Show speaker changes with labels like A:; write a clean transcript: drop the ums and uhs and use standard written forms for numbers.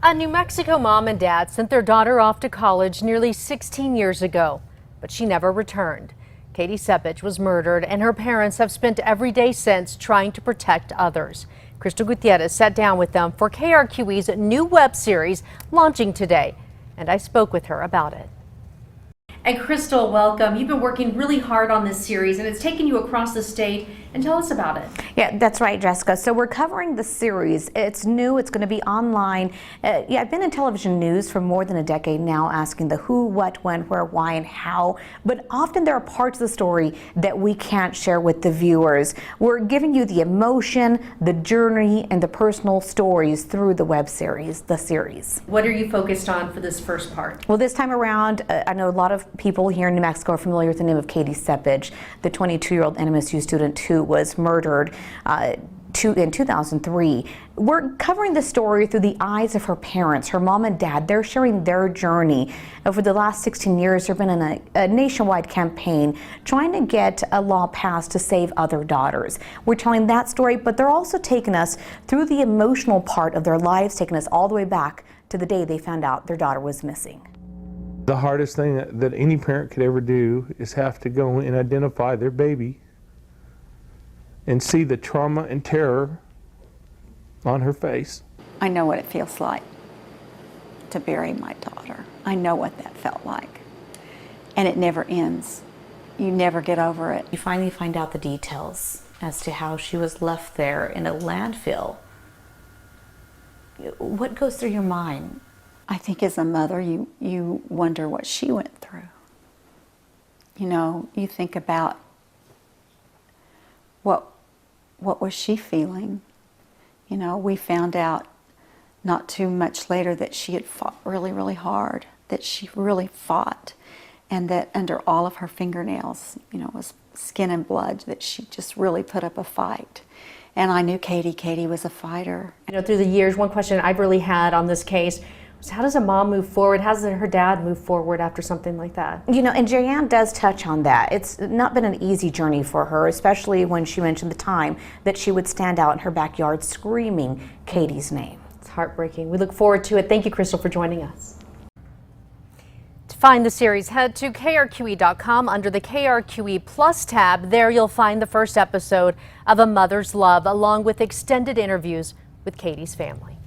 A: A New Mexico mom and dad sent their daughter off to college nearly 16 years ago, but she never returned. Katie Sepich was murdered, and her parents have spent every day since trying to protect others. Crystal Gutierrez sat down with them for KRQE's new web series launching today, and I spoke with her about it. And Crystal, welcome. You've been working really hard on this series, and it's taken you across the state. And tell us about it.
B: Yeah, that's right, Jessica. So we're covering the series. It's new. It's going to be online. I've been in television news for more than a decade now, asking the who, what, when, where, why, and how. But often there are parts of the story that we can't share with the viewers. We're giving you the emotion, the journey, and the personal stories through the web series, the series.
A: What are you focused on for this first part?
B: Well, this time around, I know a lot of people here in New Mexico are familiar with the name of Katie Sepich, the 22-year-old NMSU student who was murdered in 2003. We're covering the story through the eyes of her parents, her mom and dad. They're sharing their journey. Over the last 16 years, there have been a nationwide campaign trying to get a law passed to save other daughters. We're telling that story, but they're also taking us through the emotional part of their lives, taking us all the way back to the day they found out their daughter was missing.
C: The hardest thing that any parent could ever do is have to go and identify their baby and see the trauma and terror on her face.
D: I know what it feels like to bury my daughter. I know what that felt like. And it never ends. You never get over it.
B: You finally find out the details as to how she was left there in a landfill. What goes through your mind?
D: I think as a mother, you wonder what she went through. You know, you think about what was she feeling? You know, we found out not too much later that she had fought really, really hard, that she really fought, and that under all of her fingernails, you know, was skin and blood, that she just really put up a fight. And I knew Katie was a fighter.
A: You know, through the years, one question I've really had on this case was, how does a mom move forward? How does her dad move forward after something like that?
B: You know, and Jayanne does touch on that. It's not been an easy journey for her, especially when she mentioned the time that she would stand out in her backyard screaming Katie's name.
A: It's heartbreaking. We look forward to it. Thank you, Crystal, for joining us. To find the series, head to KRQE.com under the KRQE Plus tab. There you'll find the first episode of A Mother's Love, along with extended interviews with Katie's family.